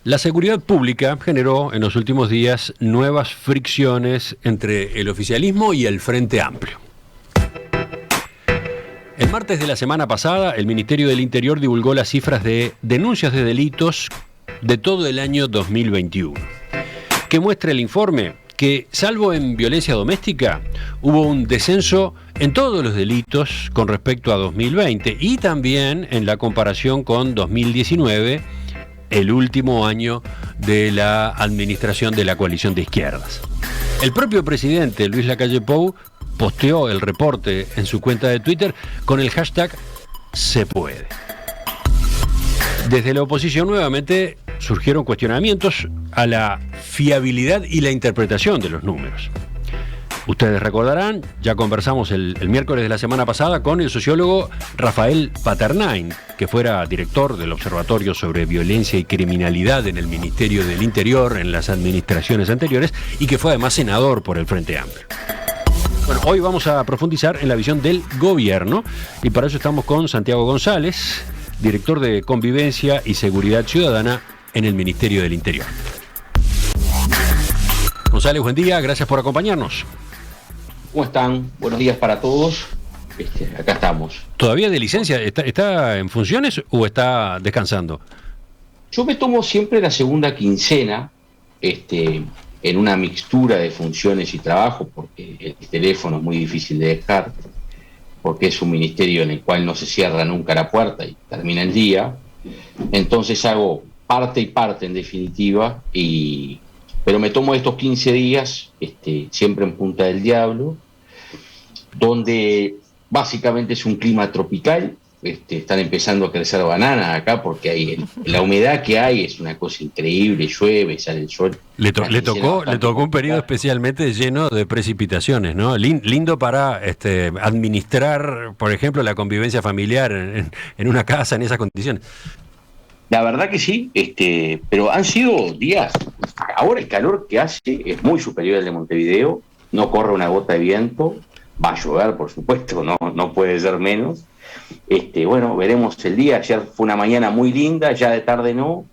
La seguridad pública generó en los últimos días nuevas fricciones entre el oficialismo y el Frente Amplio. El martes de la semana pasada, el Ministerio del Interior divulgó las cifras de denuncias de delitos de todo el año 2021. ¿Qué muestra el informe? Que, salvo en violencia doméstica, hubo un descenso en todos los delitos con respecto a 2020 y también en la comparación con 2019, el último año de la administración de la coalición de izquierdas. El propio presidente Luis Lacalle Pou posteó el reporte en su cuenta de Twitter con el hashtag Se Puede. Desde la oposición nuevamente surgieron cuestionamientos a la fiabilidad y la interpretación de los números. Ustedes recordarán, ya conversamos el miércoles de la semana pasada con el sociólogo Rafael Paternain, que fuera director del Observatorio sobre Violencia y Criminalidad en el Ministerio del Interior en las administraciones anteriores y que fue además senador por el Frente Amplio. Bueno, hoy vamos a profundizar en la visión del gobierno y para eso estamos con Santiago González, director de Convivencia y Seguridad Ciudadana en el Ministerio del Interior. González, buen día, gracias por acompañarnos. ¿Cómo están? Buenos días para todos. Acá estamos. ¿Todavía de licencia? ¿Está en funciones o está descansando? Yo me tomo siempre la segunda quincena, en una mixtura de funciones y trabajo, porque el teléfono es muy difícil de dejar, porque es un ministerio en el cual no se cierra nunca la puerta y termina el día. Entonces hago parte y parte en definitiva, pero me tomo estos 15 días, siempre en Punta del Diablo, donde básicamente es un clima tropical. Están empezando a crecer bananas acá porque la humedad que hay es una cosa increíble, llueve, sale el sol. Le tocó un periodo especialmente lleno de precipitaciones, ¿no? Lindo para administrar, por ejemplo, la convivencia familiar en una casa en esas condiciones. La verdad que sí, pero han sido días. Ahora el calor que hace es muy superior al de Montevideo, no corre una gota de viento, va a llover, por supuesto, no puede ser menos. Bueno, veremos el día. Ayer fue una mañana muy linda, ya de tarde no,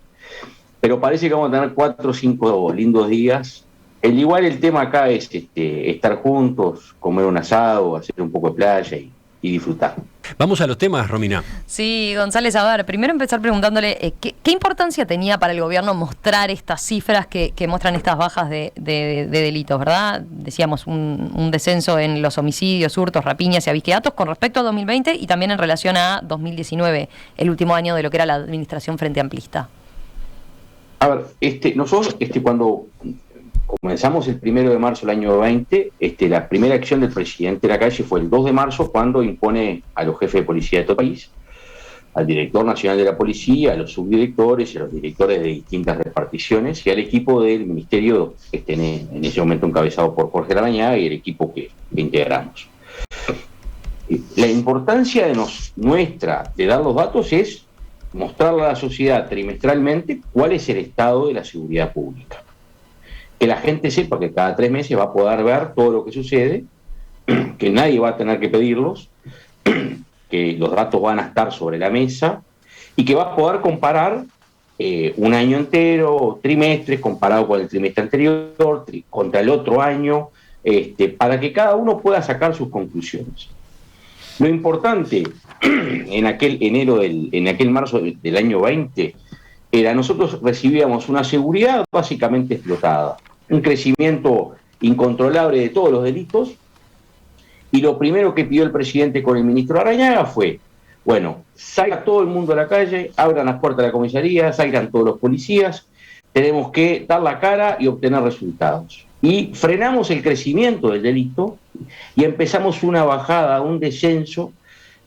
pero parece que vamos a tener 4 o 5 lindos días. Igual el tema acá es estar juntos, comer un asado, hacer un poco de playa y disfrutar. Vamos a los temas, Romina. Sí, González, a ver, primero empezar preguntándole ¿qué importancia tenía para el gobierno mostrar estas cifras que muestran estas bajas de delitos, ¿verdad? Decíamos un descenso en los homicidios, hurtos, rapiñas y avisqueatos con respecto a 2020 y también en relación a 2019, el último año de lo que era la administración frente amplista. A ver, nosotros cuando comenzamos el 1 de marzo del año 20, la primera acción del presidente Lacalle fue el 2 de marzo, cuando impone a los jefes de policía de todo el país, al director nacional de la policía, a los subdirectores y a los directores de distintas reparticiones y al equipo del ministerio, en ese momento encabezado por Jorge Larañaga y el equipo que integramos. La importancia nuestra de dar los datos es mostrarle a la sociedad trimestralmente cuál es el estado de la seguridad pública. Que la gente sepa que cada 3 meses va a poder ver todo lo que sucede, que nadie va a tener que pedirlos, que los datos van a estar sobre la mesa y que va a poder comparar un año entero, trimestres, comparado con el trimestre anterior, contra el otro año, para que cada uno pueda sacar sus conclusiones. Lo importante en aquel marzo del año 20 era, nosotros recibíamos una seguridad básicamente explotada, un crecimiento incontrolable de todos los delitos, y lo primero que pidió el presidente con el ministro Larañaga fue, bueno, salga todo el mundo a la calle, abran las puertas de la comisaría, salgan todos los policías, tenemos que dar la cara y obtener resultados. Y frenamos el crecimiento del delito y empezamos una bajada, un descenso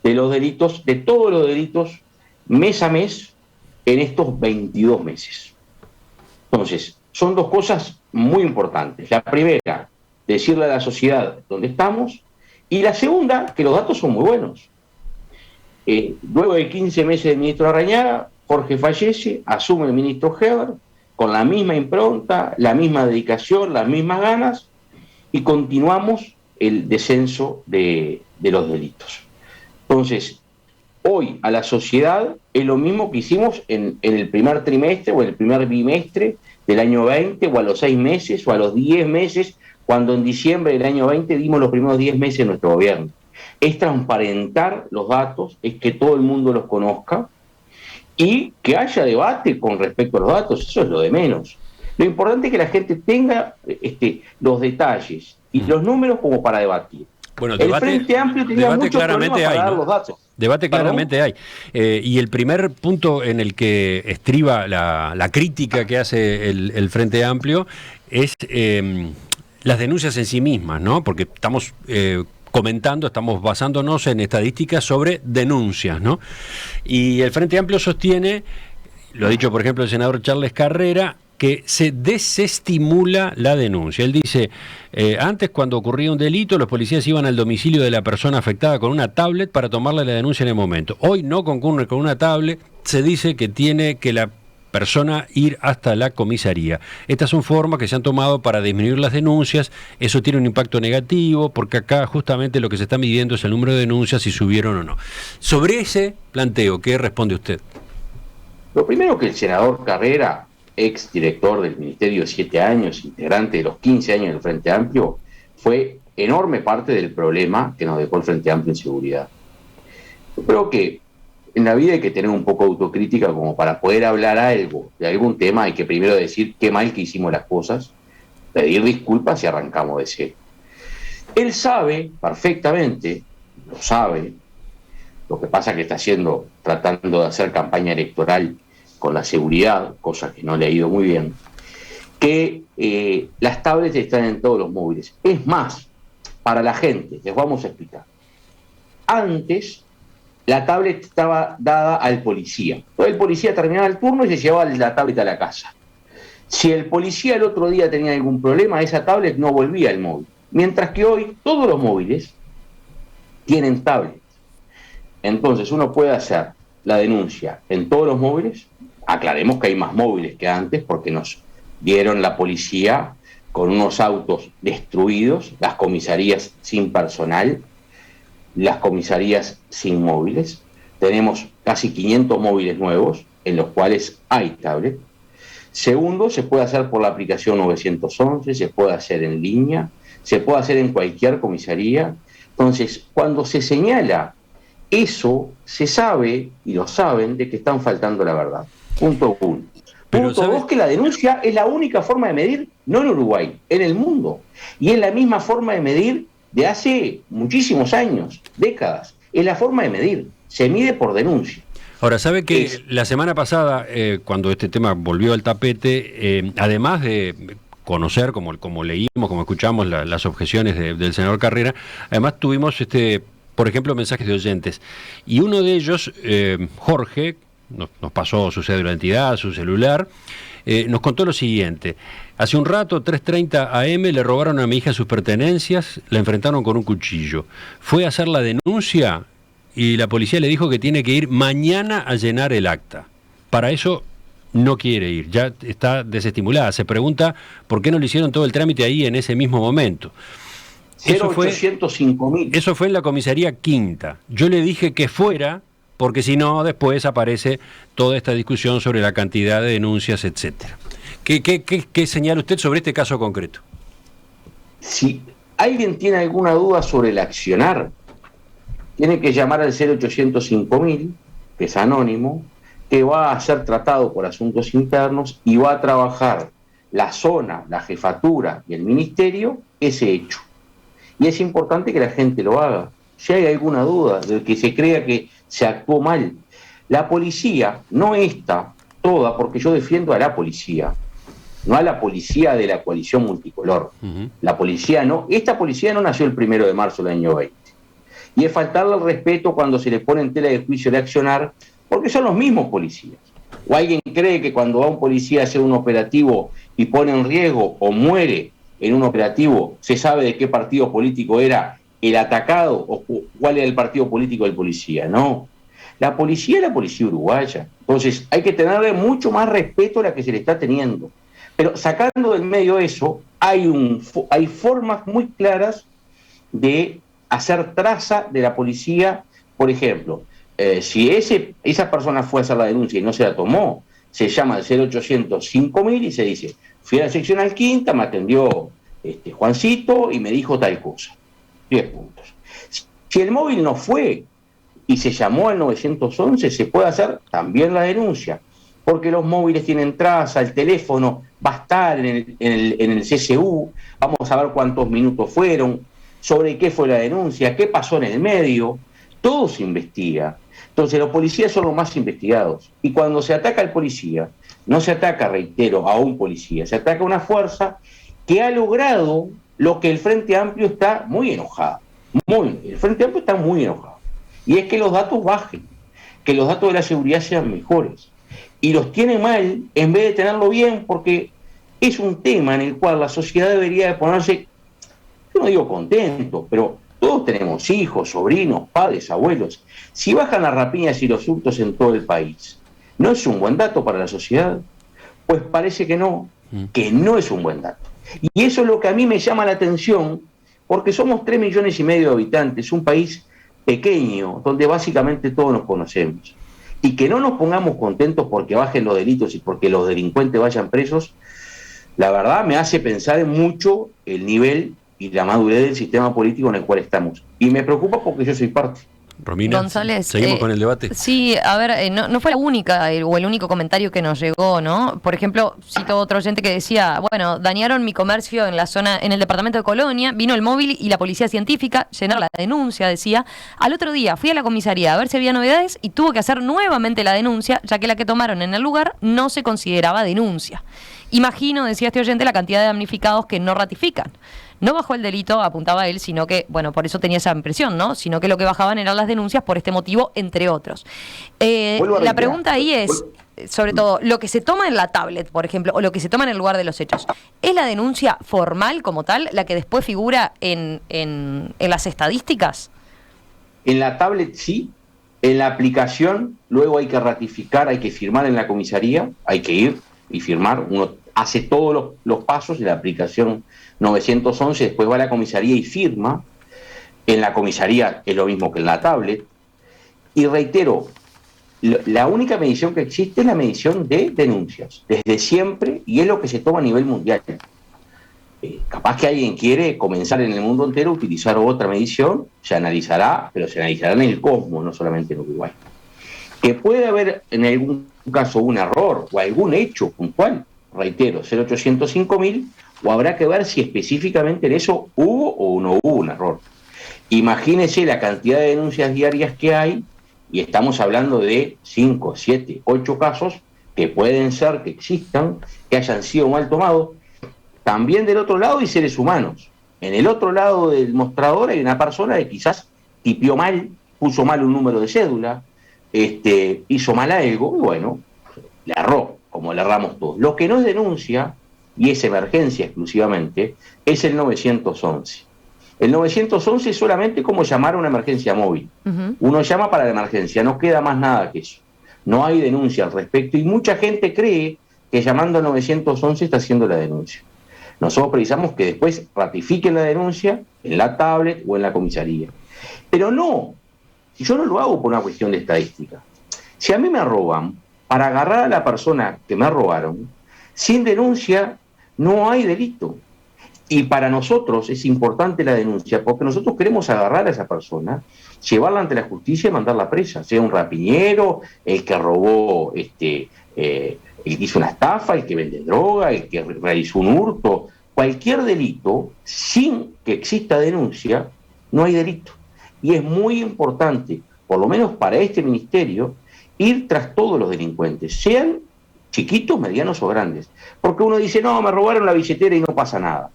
de los delitos, de todos los delitos, mes a mes, en estos 22 meses. Entonces, son 2 cosas muy importantes. La primera, decirle a la sociedad dónde estamos, y la segunda, que los datos son muy buenos. Luego de 15 meses del ministro Larañaga, Jorge fallece, asume el ministro Heber, con la misma impronta, la misma dedicación, las mismas ganas, y continuamos el descenso de los delitos. Entonces, hoy a la sociedad es lo mismo que hicimos en el primer trimestre o en el primer bimestre del año 20, o a los 6 meses, o a los 10 meses, cuando en diciembre del año 20 dimos los primeros 10 meses de nuestro gobierno. Es transparentar los datos, es que todo el mundo los conozca y que haya debate con respecto a los datos, eso es lo de menos. Lo importante es que la gente tenga los detalles y los números como para debatir. Bueno, el Frente Amplio tenía muchos problemas para dar los datos. Debate claramente hay. Y el primer punto en el que estriba la crítica que hace el Frente Amplio es las denuncias en sí mismas, ¿no? Porque estamos estamos basándonos en estadísticas sobre denuncias, ¿no? Y el Frente Amplio sostiene, lo ha dicho por ejemplo el senador Charles Carrera, que se desestimula la denuncia. Él dice, antes cuando ocurría un delito, los policías iban al domicilio de la persona afectada con una tablet para tomarle la denuncia en el momento. Hoy no concurre con una tablet, se dice que tiene que la persona ir hasta la comisaría. Estas son formas que se han tomado para disminuir las denuncias. Eso tiene un impacto negativo, porque acá justamente lo que se está midiendo es el número de denuncias, si subieron o no. Sobre ese planteo, ¿qué responde usted? Lo primero, que el senador Carrera, ex director del Ministerio de 7 años, integrante de los 15 años del Frente Amplio, fue enorme parte del problema que nos dejó el Frente Amplio en seguridad. Yo creo que en la vida hay que tener un poco de autocrítica como para poder hablar algo de algún tema. Hay que primero decir qué mal que hicimos las cosas, pedir disculpas y arrancamos de cero. Él sabe perfectamente, lo sabe, lo que pasa que está tratando de hacer campaña electoral con la seguridad, cosa que no le ha ido muy bien, que las tablets están en todos los móviles. Es más, para la gente, les vamos a explicar. Antes, la tablet estaba dada al policía. Entonces el policía terminaba el turno y se llevaba la tablet a la casa. Si el policía el otro día tenía algún problema, esa tablet no volvía al móvil. Mientras que hoy todos los móviles tienen tablet. Entonces uno puede hacer la denuncia en todos los móviles. Aclaremos que hay más móviles que antes, porque nos dieron la policía con unos autos destruidos, las comisarías sin personal, las comisarías sin móviles. Tenemos casi 500 móviles nuevos en los cuales hay tablet. Segundo, se puede hacer por la aplicación 911, se puede hacer en línea, se puede hacer en cualquier comisaría. Entonces, cuando se señala eso, se sabe, y lo saben, de que están faltando la verdad. Punto 1. Punto 2, que la denuncia es la única forma de medir, no en Uruguay, en el mundo. Y es la misma forma de medir de hace muchísimos años, décadas. Es la forma de medir, se mide por denuncia. Ahora, ¿sabe que la semana pasada, cuando este tema volvió al tapete, además de conocer, como leímos, como escuchamos las objeciones del senador Carrera, además tuvimos, por ejemplo, mensajes de oyentes. Y uno de ellos, Jorge, nos pasó su cédula de identidad, su celular, nos contó lo siguiente. Hace un rato, 3:30 AM, le robaron a mi hija sus pertenencias, la enfrentaron con un cuchillo. Fue a hacer la denuncia y la policía le dijo que tiene que ir mañana a llenar el acta. Para eso no quiere ir, ya está desestimulada. Se pregunta por qué no le hicieron todo el trámite ahí en ese mismo momento. 0805.000. Eso fue en la comisaría Quinta. Yo le dije que fuera, porque si no, después aparece toda esta discusión sobre la cantidad de denuncias, etcétera. ¿Qué señala usted sobre este caso concreto? Si alguien tiene alguna duda sobre el accionar, tiene que llamar al 0805.000, que es anónimo, que va a ser tratado por asuntos internos y va a trabajar la zona, la jefatura y el ministerio ese hecho. Y es importante que la gente lo haga. Si hay alguna duda de que se crea que se actuó mal, la policía no está toda, porque yo defiendo a la policía, no a la policía de la coalición multicolor. La policía no, esta policía no nació el 1 de marzo del año 20. Y es faltarle el respeto cuando se les pone en tela de juicio de accionar, porque son los mismos policías. O alguien cree que cuando va un policía a hacer un operativo y pone en riesgo o muere en un operativo, se sabe de qué partido político era el atacado o cuál era el partido político del policía. No, la policía es la policía uruguaya. Entonces hay que tenerle mucho más respeto a la que se le está teniendo. Pero sacando del medio eso, hay formas muy claras de hacer traza de la policía. Por ejemplo, si esa persona fue a hacer la denuncia y no se la tomó, se llama al 0800 5000 y se dice, fui a la seccional quinta, me atendió Juancito y me dijo tal cosa. 10 puntos. Si el móvil no fue y se llamó al 911, se puede hacer también la denuncia, porque los móviles tienen traza, el teléfono va a estar en el CCU, vamos a ver cuántos minutos fueron, sobre qué fue la denuncia, qué pasó en el medio, todo se investiga. Entonces los policías son los más investigados, y cuando se ataca al policía, no se ataca, reitero, a un policía, se ataca a una fuerza que ha logrado lo que el Frente Amplio está muy enojado. El Frente Amplio está muy enojado. Y es que los datos bajen, que los datos de la seguridad sean mejores. Y los tiene mal en vez de tenerlo bien, porque es un tema en el cual la sociedad debería de ponerse, yo no digo contento, pero todos tenemos hijos, sobrinos, padres, abuelos. Si bajan las rapiñas y los hurtos en todo el país, ¿no es un buen dato para la sociedad? Pues parece que no es un buen dato. Y eso es lo que a mí me llama la atención, porque somos 3,5 millones de habitantes, un país pequeño, donde básicamente todos nos conocemos. Y que no nos pongamos contentos porque bajen los delitos y porque los delincuentes vayan presos, la verdad me hace pensar en mucho el nivel y la madurez del sistema político en el cual estamos. Y me preocupa porque yo soy parte. Romina, González, seguimos con el debate. Sí, a ver, no fue la única o el único comentario que nos llegó, ¿no? Por ejemplo, cito otro oyente que decía, bueno, dañaron mi comercio en la zona, en el departamento de Colonia, vino el móvil y la policía científica, llenar la denuncia, decía. Al otro día fui a la comisaría a ver si había novedades y tuvo que hacer nuevamente la denuncia, ya que la que tomaron en el lugar no se consideraba denuncia. Imagino, decía este oyente, la cantidad de damnificados que no ratifican. No bajó el delito, apuntaba él, sino que, bueno, por eso tenía esa impresión, ¿no? Sino que lo que bajaban eran las denuncias por este motivo, entre otros. La pregunta ahí es, sobre todo, lo que se toma en la tablet, por ejemplo, o lo que se toma en el lugar de los hechos, ¿es la denuncia formal como tal, la que después figura en las estadísticas? En la tablet sí, en la aplicación luego hay que ratificar, hay que firmar en la comisaría, hay que ir y firmar, uno hace todos los pasos de la aplicación 911, después va a la comisaría y firma. En la comisaría es lo mismo que en la tablet. Y reitero, la única medición que existe es la medición de denuncias, desde siempre, y es lo que se toma a nivel mundial. Capaz que alguien quiere comenzar en el mundo entero a utilizar otra medición, se analizará, pero se analizará en el cosmos, no solamente en Uruguay. Que puede haber en algún caso un error o algún hecho puntual, reitero, 0800 5000, o habrá que ver si específicamente en eso hubo o no hubo un error. Imagínese la cantidad de denuncias diarias que hay, y estamos hablando de 5, 7, 8 casos que pueden ser, que existan, que hayan sido mal tomados. También del otro lado hay seres humanos. En el otro lado del mostrador hay una persona que quizás tipió mal, puso mal un número de cédula, hizo mal algo, y bueno, le erró, como le erramos todos. Lo que no es denuncia, y es emergencia exclusivamente, es el 911. El 911 es solamente como llamar a una emergencia móvil. Uno llama para la emergencia, no queda más nada que eso. No hay denuncia al respecto, y mucha gente cree que llamando al 911 está haciendo la denuncia. Nosotros precisamos que después ratifiquen la denuncia en la tablet o en la comisaría. Pero no, si yo no lo hago por una cuestión de estadística. Si a mí me roban, para agarrar a la persona que me robaron, sin denuncia no hay delito. Y para nosotros es importante la denuncia, porque nosotros queremos agarrar a esa persona, llevarla ante la justicia y mandarla presa, sea un rapiñero, el que robó, el que hizo una estafa, el que vende droga, el que realizó un hurto, cualquier delito, sin que exista denuncia, no hay delito. Y es muy importante, por lo menos para este ministerio, ir tras todos los delincuentes, sean chiquitos, medianos o grandes. Porque uno dice, no, me robaron la billetera y no pasa nada.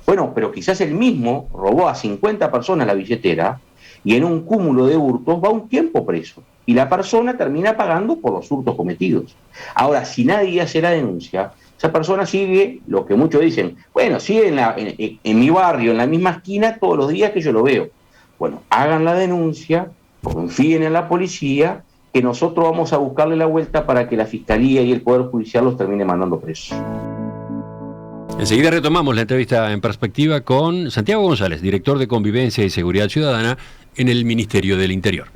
Bueno, pero quizás él mismo robó a 50 personas la billetera y en un cúmulo de hurtos va un tiempo preso. Y la persona termina pagando por los hurtos cometidos. Ahora, si nadie hace la denuncia, esa persona sigue, lo que muchos dicen, bueno, sigue en mi barrio, en la misma esquina, todos los días que yo lo veo. Bueno, hagan la denuncia, confíen en la policía, que nosotros vamos a buscarle la vuelta para que la Fiscalía y el Poder Judicial los termine mandando presos. Enseguida retomamos la entrevista en perspectiva con Santiago González, director de Convivencia y Seguridad Ciudadana en el Ministerio del Interior.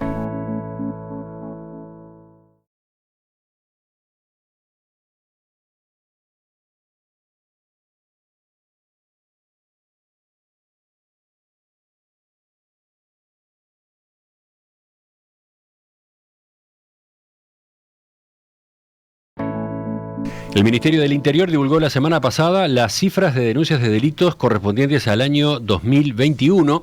El Ministerio del Interior divulgó la semana pasada las cifras de denuncias de delitos correspondientes al año 2021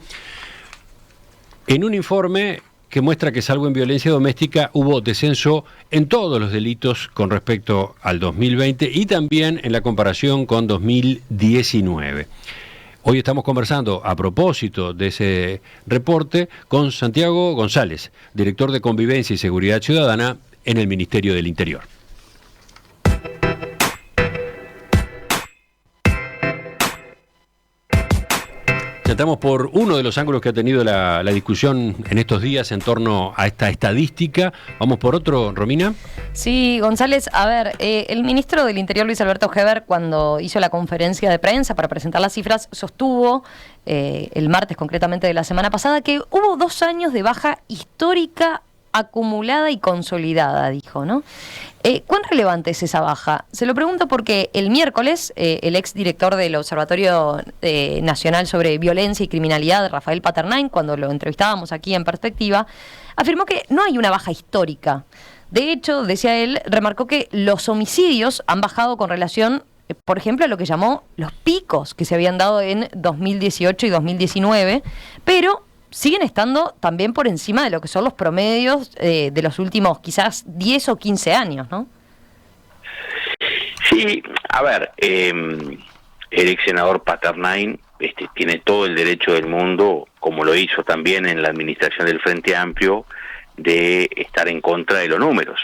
en un informe que muestra que, salvo en violencia doméstica, hubo descenso en todos los delitos con respecto al 2020 y también en la comparación con 2019. Hoy estamos conversando a propósito de ese reporte con Santiago González, director de Convivencia y Seguridad Ciudadana en el Ministerio del Interior. Estamos por uno de los ángulos que ha tenido la discusión en estos días en torno a esta estadística. Vamos por otro, Romina. Sí, González, a ver, el ministro del Interior, Luis Alberto Heber, cuando hizo la conferencia de prensa para presentar las cifras, sostuvo, el martes concretamente de la semana pasada, que hubo 2 años de baja histórica acumulada y consolidada, dijo, ¿no? ¿Cuán relevante es esa baja? Se lo pregunto porque el miércoles el exdirector del Observatorio Nacional sobre Violencia y Criminalidad, Rafael Paternain, cuando lo entrevistábamos aquí en Perspectiva, afirmó que no hay una baja histórica. De hecho, decía él, remarcó que los homicidios han bajado con relación, por ejemplo, a lo que llamó los picos que se habían dado en 2018 y 2019, pero siguen estando también por encima de lo que son los promedios de los últimos quizás 10 o 15 años, ¿no? Sí, a ver, el ex senador Paternain tiene todo el derecho del mundo, como lo hizo también en la administración del Frente Amplio, de estar en contra de los números.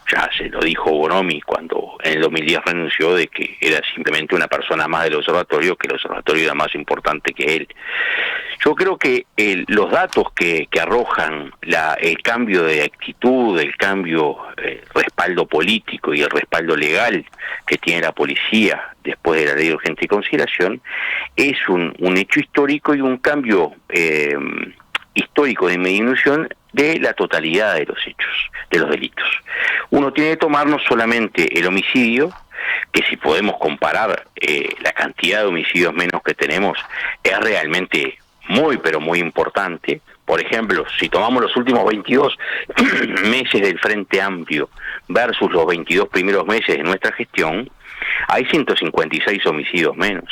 Ya se lo dijo Bonomi cuando en el 2010 renunció, de que era simplemente una persona más del observatorio, que el observatorio era más importante que él. Yo creo que los datos que arrojan el cambio de actitud, el cambio, respaldo político y el respaldo legal que tiene la policía después de la ley de urgente consideración, es un hecho histórico y un cambio histórico de disminución de la totalidad de los hechos, de los delitos. Uno tiene que tomar no solamente el homicidio, que si podemos comparar la cantidad de homicidios menos que tenemos, es realmente muy, pero muy importante. Por ejemplo, si tomamos los últimos 22 meses del Frente Amplio versus los 22 primeros meses de nuestra gestión, hay 156 homicidios menos.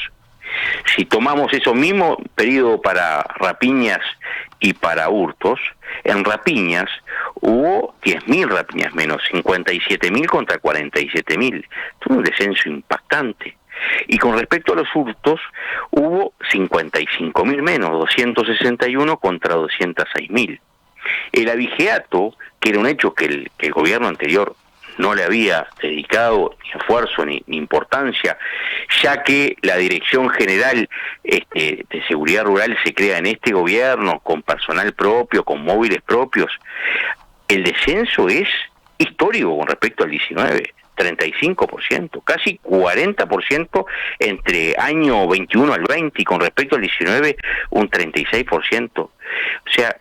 Si tomamos eso mismo periodo para rapiñas y para hurtos, en rapiñas hubo 10.000 rapiñas menos, 57.000 contra 47.000. Tuvo un descenso impactante. Y con respecto a los hurtos, hubo 55.000 menos, 261 contra 206.000. El abigeato, que era un hecho que el gobierno anterior no le había dedicado ni esfuerzo ni importancia, ya que la Dirección General de Seguridad Rural se crea en este gobierno, con personal propio, con móviles propios. El descenso es histórico con respecto al 19, 35%, casi 40% entre año 21 al 20, y con respecto al 19 un 36%. O sea,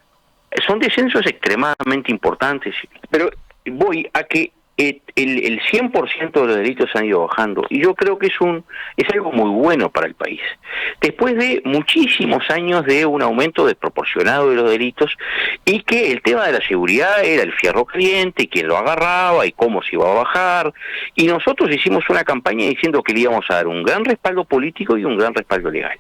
son descensos extremadamente importantes, pero voy a que el 100% de los delitos han ido bajando, y yo creo que es algo muy bueno para el país. Después de muchísimos años de un aumento desproporcionado de los delitos, y que el tema de la seguridad era el fierro caliente, y quién lo agarraba, y cómo se iba a bajar, y nosotros hicimos una campaña diciendo que le íbamos a dar un gran respaldo político y un gran respaldo legal.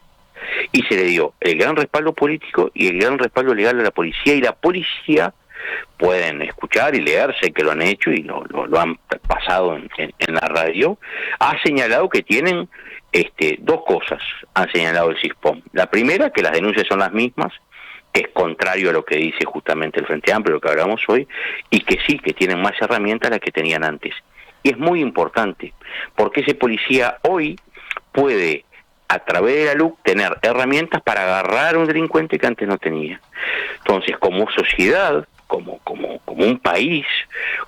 Y se le dio el gran respaldo político y el gran respaldo legal a la policía, y la policía, pueden escuchar y leerse que lo han hecho y lo han pasado en la radio, ha señalado que tienen 2 cosas, han señalado el CISPOM. La primera, que las denuncias son las mismas, que es contrario a lo que dice justamente el Frente Amplio, lo que hablamos hoy, y que sí, que tienen más herramientas las que tenían antes. Y es muy importante, porque ese policía hoy puede, a través de la LUC, tener herramientas para agarrar a un delincuente que antes no tenía. Entonces, como sociedad, como un país,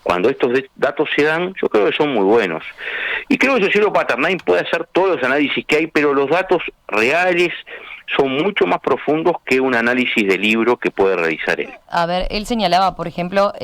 cuando estos datos se dan, yo creo que son muy buenos. Y creo que Cecilia Paternain puede hacer todos los análisis que hay, pero los datos reales son mucho más profundos que un análisis de libro que puede realizar él. A ver, él señalaba, por ejemplo,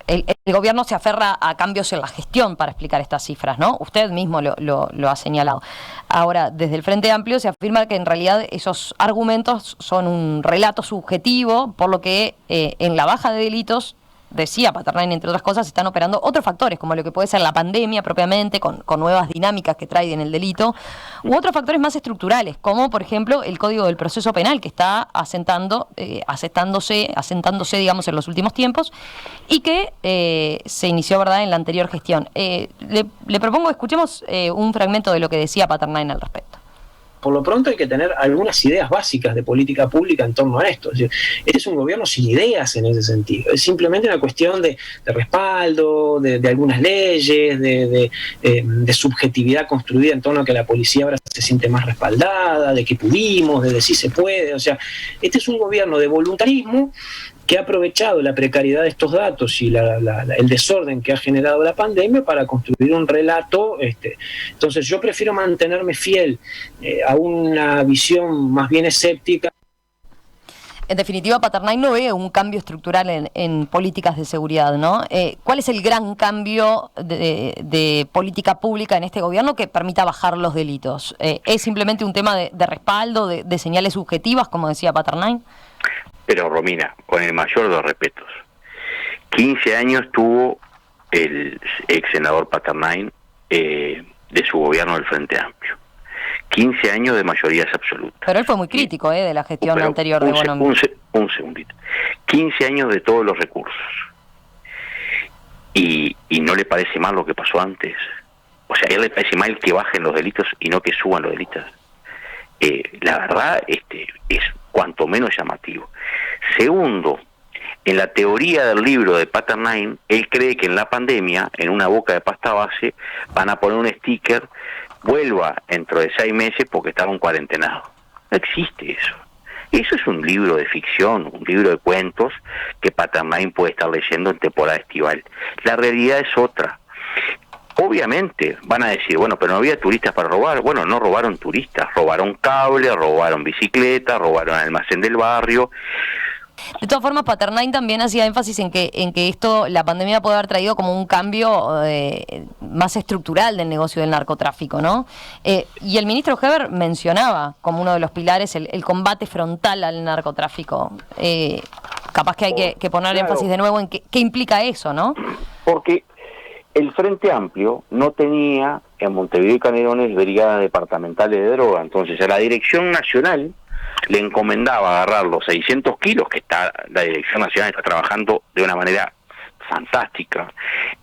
el gobierno se aferra a cambios en la gestión para explicar estas cifras, ¿no? Usted mismo lo ha señalado. Ahora, desde el Frente Amplio se afirma que en realidad esos argumentos son un relato subjetivo, por lo que en la baja de delitos decía Paternine, entre otras cosas, están operando otros factores, como lo que puede ser la pandemia propiamente, con nuevas dinámicas que trae en el delito, u otros factores más estructurales, como por ejemplo el Código del Proceso Penal, que está asentándose, digamos, en los últimos tiempos, y que se inició, ¿verdad?, en la anterior gestión. Le propongo, escuchemos un fragmento de lo que decía Paternine al respecto. Por lo pronto hay que tener algunas ideas básicas de política pública en torno a esto. Es decir, este es un gobierno sin ideas en ese sentido. Es simplemente una cuestión de respaldo, de algunas leyes, de subjetividad construida en torno a que la policía ahora se siente más respaldada, de que pudimos, de si se puede. O sea, este es un gobierno de voluntarismo que ha aprovechado la precariedad de estos datos y el desorden que ha generado la pandemia para construir un relato. Entonces yo prefiero mantenerme fiel a una visión más bien escéptica. En definitiva, Paternine no ve un cambio estructural en políticas de seguridad, ¿no? ¿Cuál es el gran cambio de política pública en este gobierno que permita bajar los delitos? ¿Es simplemente un tema de respaldo, de señales subjetivas, como decía Paternine? Pero Romina, con el mayor de los respetos, 15 años tuvo el ex senador Paternine de su gobierno del Frente Amplio. 15 años de mayorías absolutas. Pero él fue muy crítico de la gestión anterior de Bono. Un segundito. 15 años de todos los recursos. ¿Y no le parece mal lo que pasó antes? O sea, ¿a él le parece mal que bajen los delitos y no que suban los delitos? La verdad es cuanto menos llamativo. Segundo, en la teoría del libro de Paternine, él cree que en la pandemia, en una boca de pasta base, van a poner un sticker, vuelva dentro de 6 meses porque estaba en cuarentenado. No existe eso. Eso es un libro de ficción, un libro de cuentos que Paternine puede estar leyendo en temporada estival. La realidad es otra. Obviamente van a decir, bueno, pero no había turistas para robar. Bueno, no robaron turistas, robaron cable, robaron bicicletas, robaron almacén del barrio. De todas formas, Paternine también hacía énfasis en que esto, la pandemia puede haber traído como un cambio más estructural del negocio del narcotráfico, ¿no? Y el ministro Heber mencionaba como uno de los pilares el combate frontal al narcotráfico. Capaz que hay que poner énfasis de nuevo en qué implica eso, ¿no? Porque el Frente Amplio no tenía en Montevideo y Canelones brigadas departamentales de droga, entonces a la Dirección Nacional le encomendaba agarrar los 600 kilos, que la Dirección Nacional está trabajando de una manera fantástica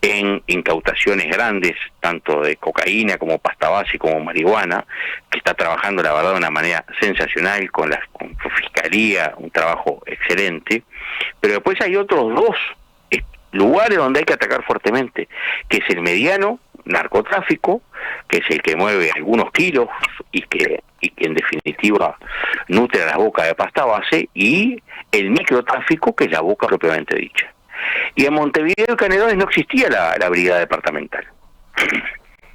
en incautaciones grandes, tanto de cocaína como pasta base como marihuana, que está trabajando la verdad de una manera sensacional con Fiscalía, un trabajo excelente, pero después hay otros 2 lugares donde hay que atacar fuertemente, que es el mediano narcotráfico, que es el que mueve algunos kilos y que en definitiva nutre a las bocas de pasta base, y el microtráfico, que es la boca propiamente dicha. Y en Montevideo y Canelones no existía la brigada departamental.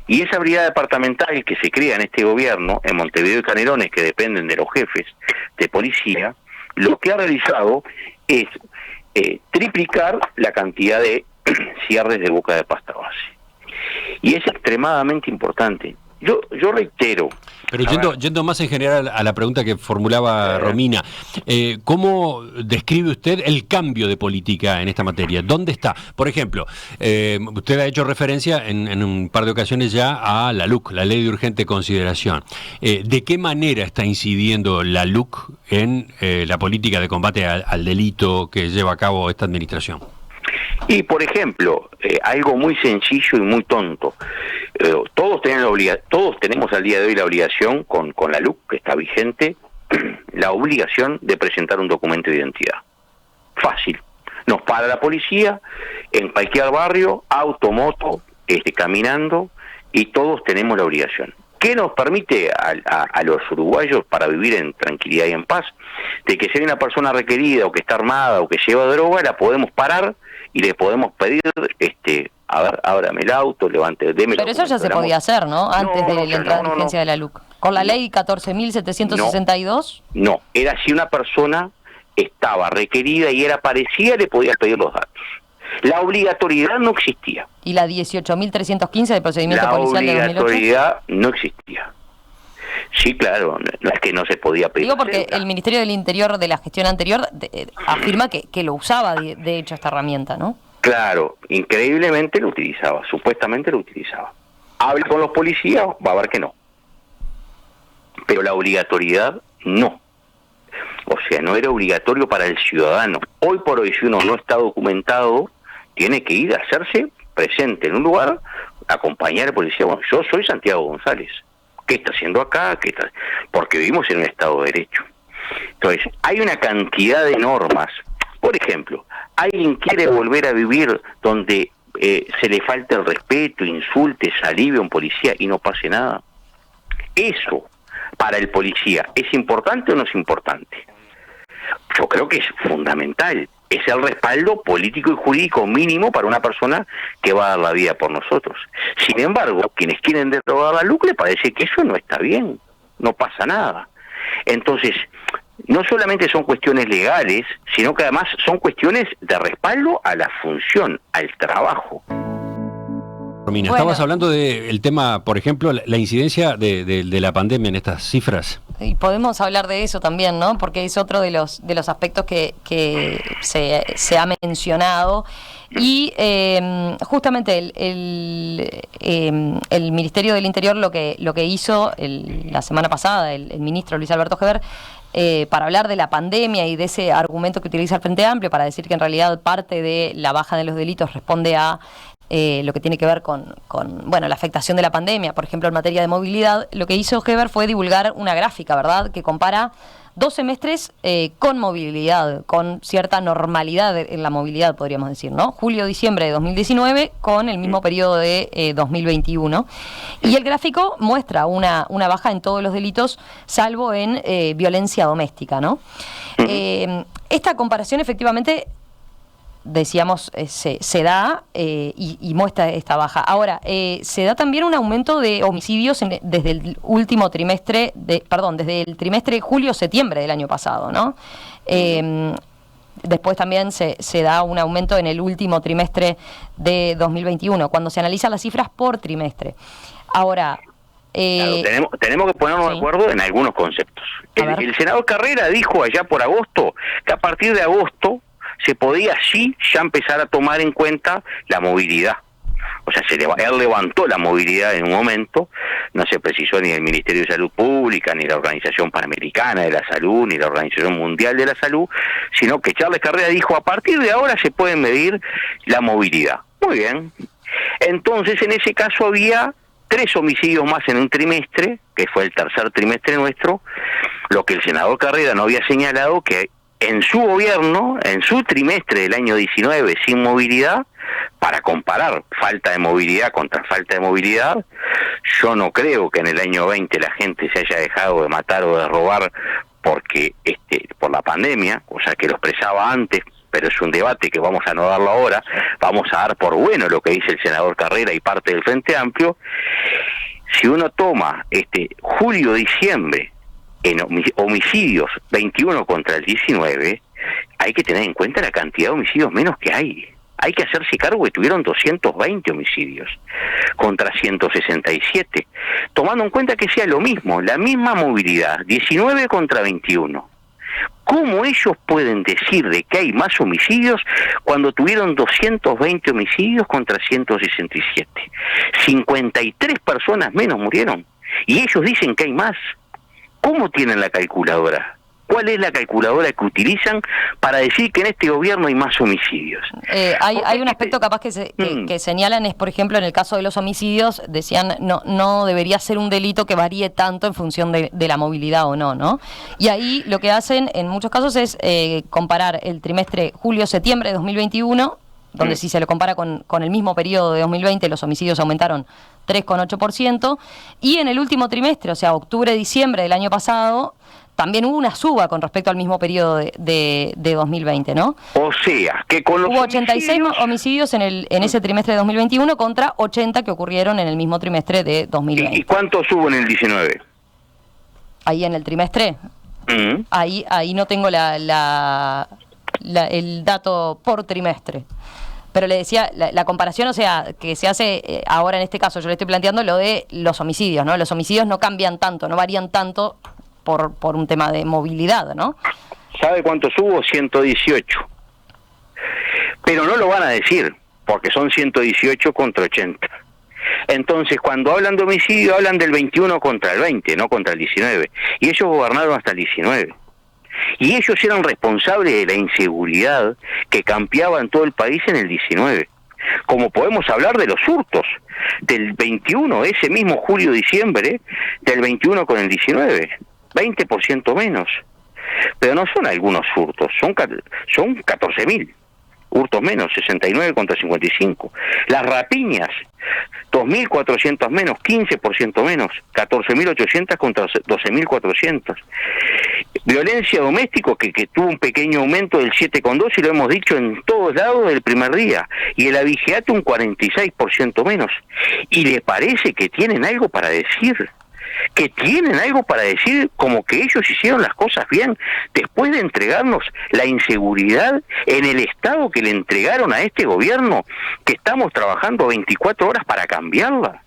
Y esa brigada departamental que se crea en este gobierno, en Montevideo y Canelones, que dependen de los jefes de policía, lo que ha realizado es triplicar la cantidad de cierres de boca de pasta base. Y es extremadamente importante. Yo reitero. Pero yendo más en general a la pregunta que formulaba Romina, ¿cómo describe usted el cambio de política en esta materia? ¿Dónde está? Por ejemplo, usted ha hecho referencia en un par de ocasiones ya a la LUC, la Ley de Urgente Consideración. ¿De qué manera está incidiendo la LUC en la política de combate al delito que lleva a cabo esta administración? Y, por ejemplo, algo muy sencillo y muy tonto. Todos tenemos al día de hoy la obligación, con la LUC, que está vigente, la obligación de presentar un documento de identidad. Fácil. Nos para la policía en cualquier barrio, auto, moto, caminando, y todos tenemos la obligación. ¿Qué nos permite a los uruguayos para vivir en tranquilidad y en paz? De que si hay una persona requerida o que está armada o que lleva droga, la podemos parar y le podemos pedir, a ver, ábrame el auto, deme. Pero eso ya se podía hacer, ¿no? Antes de la entrada en vigencia de la LUC. ¿Con la ley 14.762? No, era si una persona estaba requerida y era parecida, le podías pedir los datos. La obligatoriedad no existía. ¿Y la 18.315 del procedimiento policial de 2008? La obligatoriedad no existía. Sí, claro, no es que no se podía pedir. Digo porque el Ministerio del Interior de la gestión anterior afirma que lo usaba, de hecho, esta herramienta, ¿no? Claro, increíblemente lo utilizaba, supuestamente lo utilizaba. Habla con los policías, va a ver que no. Pero la obligatoriedad, no. O sea, no era obligatorio para el ciudadano. Hoy por hoy, si uno no está documentado, tiene que ir a hacerse presente en un lugar, acompañar al policía. Bueno, yo soy Santiago González. ¿Qué está haciendo acá? Porque vivimos en un Estado de Derecho. Entonces, hay una cantidad de normas. Por ejemplo, alguien quiere volver a vivir donde se le falte el respeto, insulte, salive a un policía y no pase nada. Eso, para el policía, ¿es importante o no es importante? Yo creo que es fundamental. Es el respaldo político y jurídico mínimo para una persona que va a dar la vida por nosotros. Sin embargo, quienes quieren derogar la LUC, le parece que eso no está bien, no pasa nada. Entonces, no solamente son cuestiones legales, sino que además son cuestiones de respaldo a la función, al trabajo. Romina, estabas hablando del tema, por ejemplo, la incidencia de la pandemia en estas cifras. Y podemos hablar de eso también, ¿no? Porque es otro de los aspectos que se ha mencionado. Y justamente el Ministerio del Interior lo que hizo la semana pasada, el ministro Luis Alberto Heber, para hablar de la pandemia y de ese argumento que utiliza el Frente Amplio para decir que en realidad parte de la baja de los delitos responde a lo que tiene que ver con la afectación de la pandemia, por ejemplo en materia de movilidad. Lo que hizo Heber fue divulgar una gráfica, ¿verdad?, que compara 2 semestres con movilidad, con cierta normalidad en la movilidad, podríamos decir, ¿no? Julio-diciembre de 2019 con el mismo periodo de 2021. Y el gráfico muestra una baja en todos los delitos, salvo en violencia doméstica, ¿no? Esta comparación efectivamente, decíamos, se da y muestra esta baja. Ahora, se da también un aumento de homicidios desde el último trimestre, desde el trimestre julio-septiembre del año pasado, ¿no? Después también se da un aumento en el último trimestre de 2021, cuando se analizan las cifras por trimestre. Ahora, claro, tenemos que ponernos de acuerdo en algunos conceptos. El senador Carrera dijo allá por agosto que a partir de agosto se podía sí ya empezar a tomar en cuenta la movilidad. O sea, él levantó la movilidad en un momento, no se precisó ni el Ministerio de Salud Pública, ni la Organización Panamericana de la Salud, ni la Organización Mundial de la Salud, sino que Charles Carrera dijo, a partir de ahora se puede medir la movilidad. Muy bien. Entonces, en ese caso había 3 homicidios más en un trimestre, que fue el tercer trimestre nuestro, lo que el senador Carrera no había señalado, que en su gobierno, en su trimestre del año 19 sin movilidad, para comparar falta de movilidad contra falta de movilidad, yo no creo que en el año 20 la gente se haya dejado de matar o de robar porque por la pandemia, o sea que lo expresaba antes, pero es un debate que vamos a no darlo ahora, vamos a dar por bueno lo que dice el senador Carrera y parte del Frente Amplio. Si uno toma julio-diciembre, en homicidios 21 contra el 19, hay que tener en cuenta la cantidad de homicidios menos que hay. Hay que hacerse cargo que tuvieron 220 homicidios contra 167, tomando en cuenta que sea lo mismo, la misma movilidad, 19 contra 21. ¿Cómo ellos pueden decir de que hay más homicidios cuando tuvieron 220 homicidios contra 167? 53 personas menos murieron y ellos dicen que hay más. ¿Cómo tienen la calculadora? ¿Cuál es la calculadora que utilizan para decir que en este gobierno hay más homicidios? Hay un aspecto capaz que señalan, es por ejemplo en el caso de los homicidios, decían no debería ser un delito que varíe tanto en función de la movilidad o no, ¿no? Y ahí lo que hacen en muchos casos es comparar el trimestre julio-septiembre de 2021, donde si se lo compara con el mismo periodo de 2020, los homicidios aumentaron 3,8%, y en el último trimestre, o sea, octubre-diciembre del año pasado, también hubo una suba con respecto al mismo periodo de 2020, ¿no? O sea, que con los hubo 86 homicidios en ese trimestre de 2021 contra 80 que ocurrieron en el mismo trimestre de 2020. ¿Y cuántos hubo en el 19? Ahí en el trimestre, ahí no tengo el dato por trimestre. Pero le decía, la comparación, o sea, que se hace ahora en este caso, yo le estoy planteando lo de los homicidios, ¿no? Los homicidios no cambian tanto, no varían tanto por un tema de movilidad, ¿no? ¿Sabe cuántos hubo? 118. pero no lo van a decir, porque son 118 contra 80. Entonces, cuando hablan de homicidio, hablan del 21 contra el 20, no contra el 19. Y ellos gobernaron hasta el 19. Y ellos eran responsables de la inseguridad que campeaba en todo el país en el 19. Como podemos hablar de los hurtos del 21, ese mismo julio-diciembre, del 21 con el 19, 20% menos. Pero no son algunos hurtos, son 14.000 hurtos menos, 69 contra 55. Las rapiñas, 2.400 menos, 15% menos, 14.800 contra 12.400. Violencia doméstica que tuvo un pequeño aumento del 7,2 y lo hemos dicho en todos lados del primer día. Y el abigeato un 46% menos. ¿Y le parece que tienen algo para decir? Que tienen algo para decir, como que ellos hicieron las cosas bien después de entregarnos la inseguridad en el estado que le entregaron a este gobierno, que estamos trabajando 24 horas para cambiarla.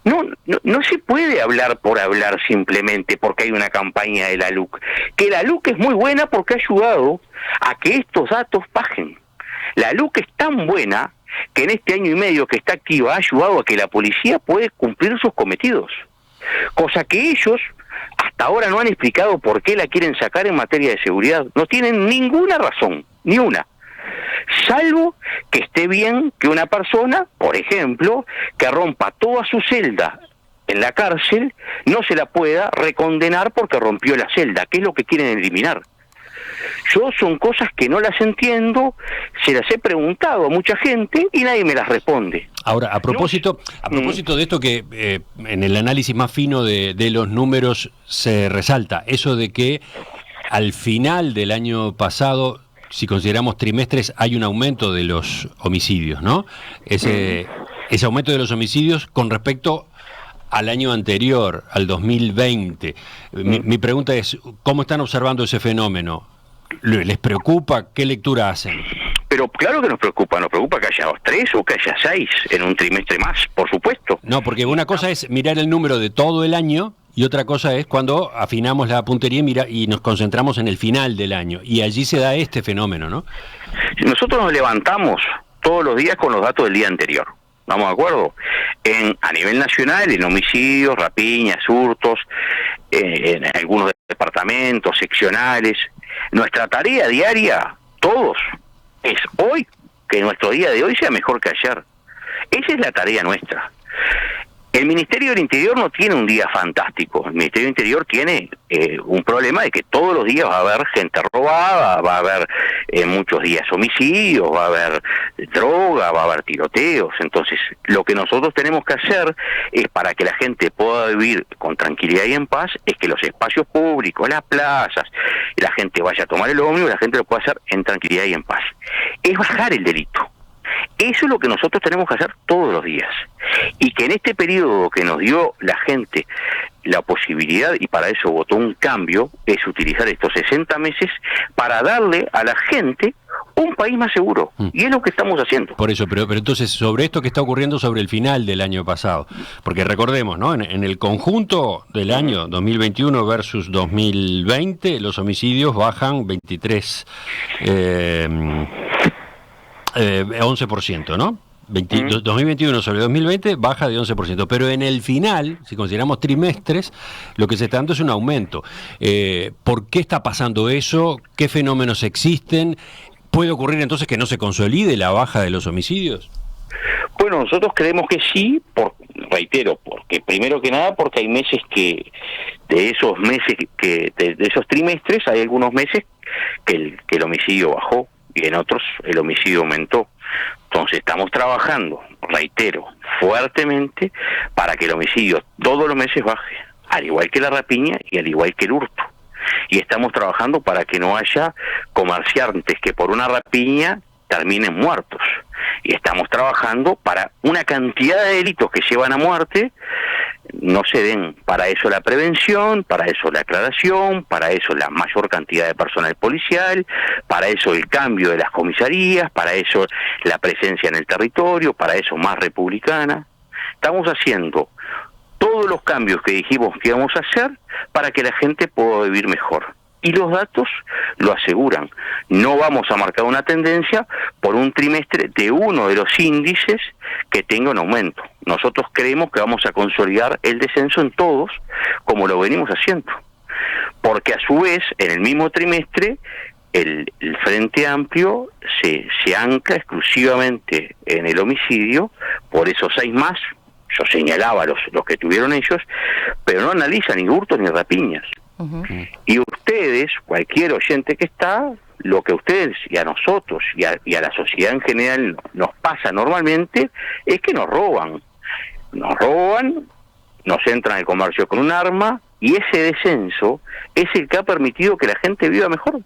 No se puede hablar por hablar simplemente porque hay una campaña de la LUC. Que la LUC es muy buena porque ha ayudado a que estos datos bajen. La LUC es tan buena que en este año y medio que está activa ha ayudado a que la policía puede cumplir sus cometidos. Cosa que ellos hasta ahora no han explicado por qué la quieren sacar en materia de seguridad. No tienen ninguna razón, ni una. Salvo que esté bien que una persona, por ejemplo, que rompa toda su celda en la cárcel, no se la pueda recondenar porque rompió la celda, que es lo que quieren eliminar. Yo son cosas que no las entiendo, se las he preguntado a mucha gente y nadie me las responde. Ahora, a propósito de esto que en el análisis más fino de los números se resalta, eso de que al final del año pasado, si consideramos trimestres, hay un aumento de los homicidios, ¿no? Ese aumento de los homicidios con respecto al año anterior, al 2020. Mi pregunta es, ¿cómo están observando ese fenómeno? ¿Les preocupa? ¿Qué lectura hacen? Pero claro que nos preocupa que haya 3 o que haya 6 en un trimestre más, por supuesto. No, porque una cosa es mirar el número de todo el año y otra cosa es cuando afinamos la puntería y nos concentramos en el final del año. Y allí se da este fenómeno, ¿no? Nosotros nos levantamos todos los días con los datos del día anterior. ¿Estamos de acuerdo? A nivel nacional, en homicidios, rapiñas, hurtos, en algunos departamentos, seccionales. Nuestra tarea diaria, todos, es hoy, que nuestro día de hoy sea mejor que ayer. Esa es la tarea nuestra. El Ministerio del Interior no tiene un día fantástico. El Ministerio del Interior tiene un problema de que todos los días va a haber gente robada, va a haber muchos días homicidios, va a haber droga, va a haber tiroteos. Entonces, lo que nosotros tenemos que hacer es, para que la gente pueda vivir con tranquilidad y en paz, es que los espacios públicos, las plazas, la gente vaya a tomar el ómnibus, la gente lo pueda hacer en tranquilidad y en paz. Es bajar el delito. Eso es lo que nosotros tenemos que hacer todos los días. Y que en este periodo que nos dio la gente la posibilidad, y para eso votó un cambio, es utilizar estos 60 meses para darle a la gente un país más seguro. Y es lo que estamos haciendo. Por eso, pero entonces, sobre esto que está ocurriendo sobre el final del año pasado, porque recordemos, ¿no? En el conjunto del año 2021 versus 2020, los homicidios bajan 11%, ¿no? 2021 sobre 2020 baja de 11%, pero en el final, si consideramos trimestres, lo que se está dando es un aumento. ¿Por qué está pasando eso? ¿Qué fenómenos existen? ¿Puede ocurrir entonces que no se consolide la baja de los homicidios? Bueno, nosotros creemos que sí, reitero, porque primero que nada porque hay meses que, de esos trimestres, hay algunos meses que el homicidio bajó y en otros el homicidio aumentó. Entonces estamos trabajando, reitero, fuertemente para que el homicidio todos los meses baje, al igual que la rapiña y al igual que el hurto. Y estamos trabajando para que no haya comerciantes que por una rapiña terminen muertos. Y estamos trabajando para una cantidad de delitos que llevan a muerte no se den. Para eso la prevención, para eso la aclaración, para eso la mayor cantidad de personal policial, para eso el cambio de las comisarías, para eso la presencia en el territorio, para eso más republicana. Estamos haciendo todos los cambios que dijimos que íbamos a hacer para que la gente pueda vivir mejor. Y los datos lo aseguran. No vamos a marcar una tendencia por un trimestre de uno de los índices que tenga un aumento. Nosotros creemos que vamos a consolidar el descenso en todos, como lo venimos haciendo. Porque a su vez, en el mismo trimestre, el Frente Amplio se ancla exclusivamente en el homicidio, por esos 6 más, yo señalaba los que tuvieron ellos, pero no analizan ni hurtos ni rapiñas. Uh-huh. Y ustedes, cualquier oyente que está, lo que a ustedes y a nosotros y a la sociedad en general nos pasa normalmente es que nos roban, nos entran al comercio con un arma, y ese descenso es el que ha permitido que la gente viva mejor.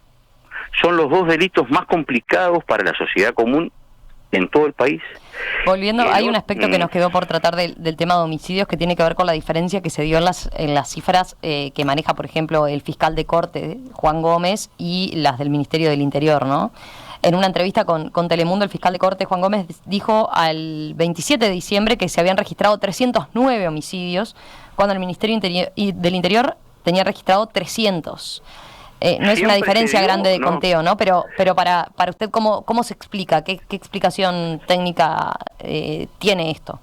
Son los 2 delitos más complicados para la sociedad común en todo el país. Volviendo, hay un aspecto que nos quedó por tratar del tema de homicidios, que tiene que ver con la diferencia que se dio en las cifras que maneja, por ejemplo, el fiscal de corte, Juan Gómez, y las del Ministerio del Interior, ¿no? En una entrevista con Telemundo, el fiscal de corte, Juan Gómez, dijo al 27 de diciembre que se habían registrado 309 homicidios, cuando el Ministerio del Interior tenía registrado 300. No es una diferencia grande de conteo, ¿no? Pero para usted, ¿cómo se explica? ¿Qué explicación técnica tiene esto?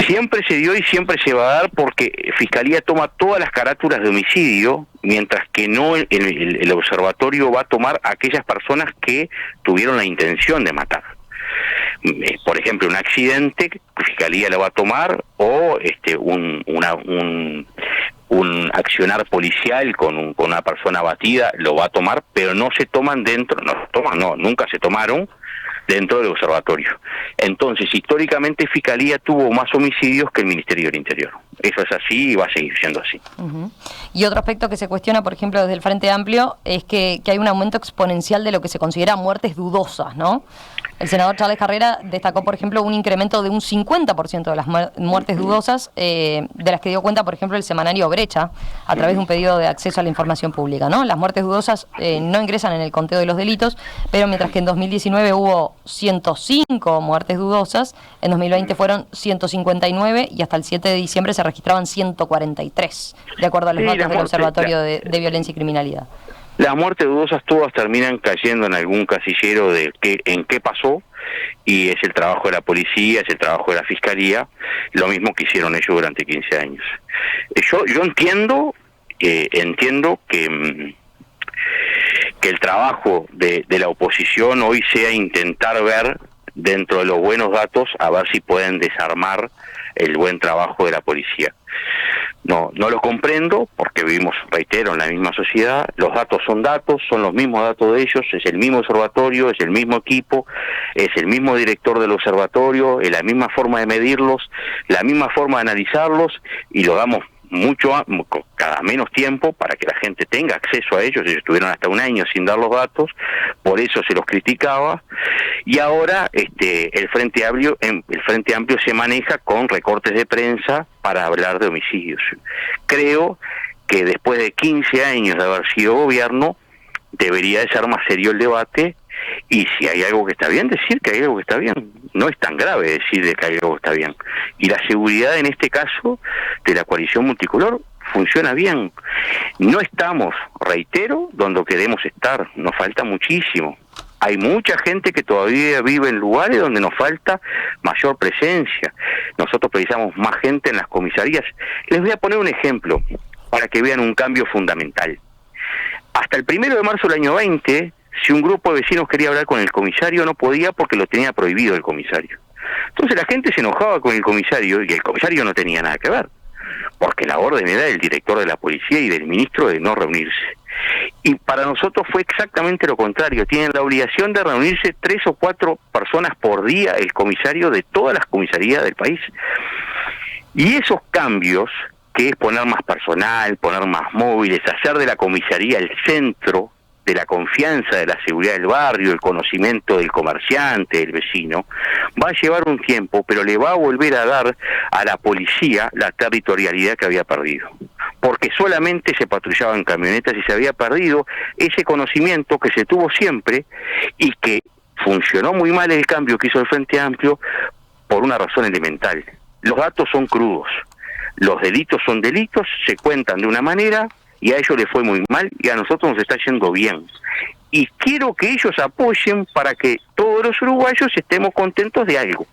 Siempre se dio y siempre se va a dar, porque Fiscalía toma todas las carátulas de homicidio, mientras que no el observatorio va a tomar a aquellas personas que tuvieron la intención de matar. Por ejemplo, un accidente, Fiscalía lo va a tomar, o un accionar policial con una persona abatida lo va a tomar, pero no se toman nunca se tomaron dentro del observatorio. Entonces, históricamente Fiscalía tuvo más homicidios que el Ministerio del Interior. Eso es así y va a seguir siendo así. Uh-huh. Y otro aspecto que se cuestiona, por ejemplo, desde el Frente Amplio, es que hay un aumento exponencial de lo que se considera muertes dudosas, ¿no? El senador Charles Carrera destacó, por ejemplo, un incremento de un 50% de las muertes dudosas, de las que dio cuenta, por ejemplo, el semanario Brecha, a través de un pedido de acceso a la información pública, ¿no? Las muertes dudosas no ingresan en el conteo de los delitos, pero mientras que en 2019 hubo 105 muertes dudosas, en 2020 fueron 159 y hasta el 7 de diciembre se registraban 143, de acuerdo a los datos del Observatorio de Violencia y Criminalidad. Las muertes dudosas todas terminan cayendo en algún casillero de en qué pasó, y es el trabajo de la policía, es el trabajo de la fiscalía, lo mismo que hicieron ellos durante 15 años. Yo entiendo que el trabajo de la oposición hoy sea intentar ver dentro de los buenos datos, a ver si pueden desarmar el buen trabajo de la policía. No lo comprendo, porque vivimos, reitero, en la misma sociedad. Los datos, son los mismos datos de ellos, es el mismo observatorio, es el mismo equipo, es el mismo director del observatorio, es la misma forma de medirlos, la misma forma de analizarlos, y lo damos cada menos tiempo para que la gente tenga acceso a ellos. Ellos estuvieron hasta un año sin dar los datos, por eso se los criticaba, y ahora el Frente Amplio se maneja con recortes de prensa para hablar de homicidios. Creo que después de 15 años de haber sido gobierno, debería de ser más serio el debate, y si hay algo que está bien, decir que hay algo que está bien. No es tan grave decir de que hay algo que está bien. Y la seguridad, en este caso, de la coalición multicolor, funciona bien. No estamos, reitero, donde queremos estar. Nos falta muchísimo. Hay mucha gente que todavía vive en lugares donde nos falta mayor presencia. Nosotros precisamos más gente en las comisarías. Les voy a poner un ejemplo para que vean un cambio fundamental. Hasta el 1 de marzo del año 20, si un grupo de vecinos quería hablar con el comisario, no podía, porque lo tenía prohibido el comisario. Entonces la gente se enojaba con el comisario, y el comisario no tenía nada que ver, porque la orden era del director de la policía y del ministro de no reunirse. Y para nosotros fue exactamente lo contrario. Tienen la obligación de reunirse 3 o 4 personas por día, el comisario de todas las comisarías del país. Y esos cambios, que es poner más personal, poner más móviles, hacer de la comisaría el centro de la confianza, de la seguridad del barrio, el conocimiento del comerciante, del vecino, va a llevar un tiempo, pero le va a volver a dar a la policía la territorialidad que había perdido. Porque solamente se patrullaba en camionetas y se había perdido ese conocimiento que se tuvo siempre, y que funcionó muy mal el cambio que hizo el Frente Amplio por una razón elemental. Los datos son crudos. Los delitos son delitos, se cuentan de una manera, y a ellos les fue muy mal y a nosotros nos está yendo bien. Y quiero que ellos apoyen para que todos los uruguayos estemos contentos de algo.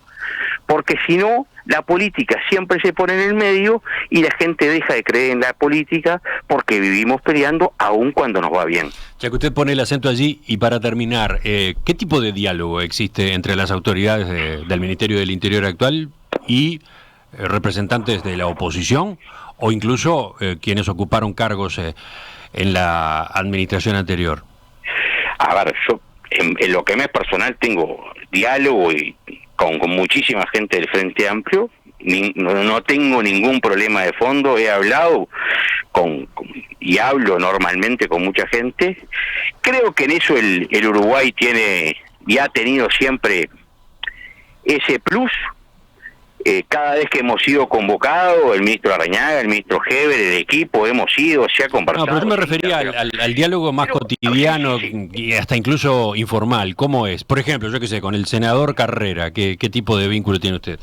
Porque si no, la política siempre se pone en el medio y la gente deja de creer en la política porque vivimos peleando aun cuando nos va bien. Ya que usted pone el acento allí, y para terminar, ¿qué tipo de diálogo existe entre las autoridades del Ministerio del Interior actual y representantes de la oposición o incluso quienes ocuparon cargos en la administración anterior? A ver, yo en lo que me es personal tengo diálogo y con muchísima gente del Frente Amplio, no tengo ningún problema de fondo, he hablado y hablo normalmente con mucha gente. Creo que en eso el Uruguay tiene y ha tenido siempre ese plus. Cada vez que hemos sido convocados, el ministro Larrañaga, el ministro Heber, el equipo, hemos ido, se ha conversado. No, pero yo me refería al diálogo más cotidiano y hasta incluso informal. ¿Cómo es? Por ejemplo, yo qué sé, con el senador Carrera, ¿qué tipo de vínculo tiene usted?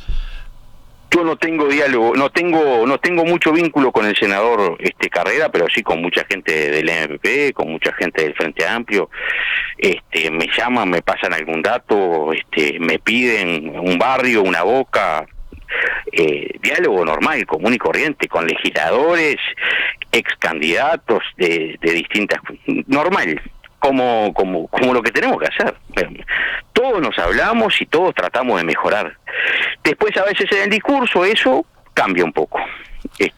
Yo no tengo diálogo, no tengo mucho vínculo con el senador Carrera, pero sí con mucha gente del MPP, con mucha gente del Frente Amplio. Me llaman, me pasan algún dato, me piden un barrio, una boca. Diálogo normal, común y corriente, con legisladores, ex candidatos de distintas, normal, como lo que tenemos que hacer. Todos nos hablamos y todos tratamos de mejorar. Después a veces en el discurso eso cambia un poco.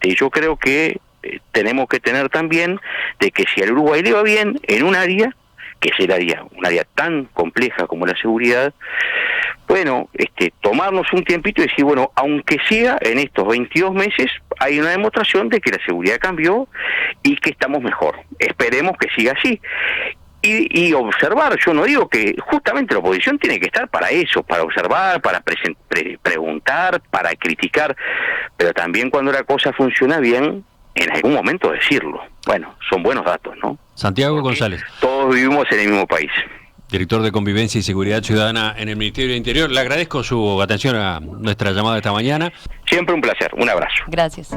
Yo creo que tenemos que tener también de que si al Uruguay le va bien en un área, que es un área tan compleja como la seguridad, bueno, tomarnos un tiempito y decir, bueno, aunque sea en estos 22 meses, hay una demostración de que la seguridad cambió y que estamos mejor. Esperemos que siga así. Y observar, yo no digo que justamente la oposición tiene que estar para eso, para observar, para preguntar, para criticar, pero también cuando la cosa funciona bien, en algún momento decirlo. Bueno, son buenos datos, ¿no? Santiago Porque González. todos vivimos en el mismo país. Director de Convivencia y Seguridad Ciudadana en el Ministerio del Interior. Le agradezco su atención a nuestra llamada esta mañana. Siempre un placer, un abrazo. Gracias.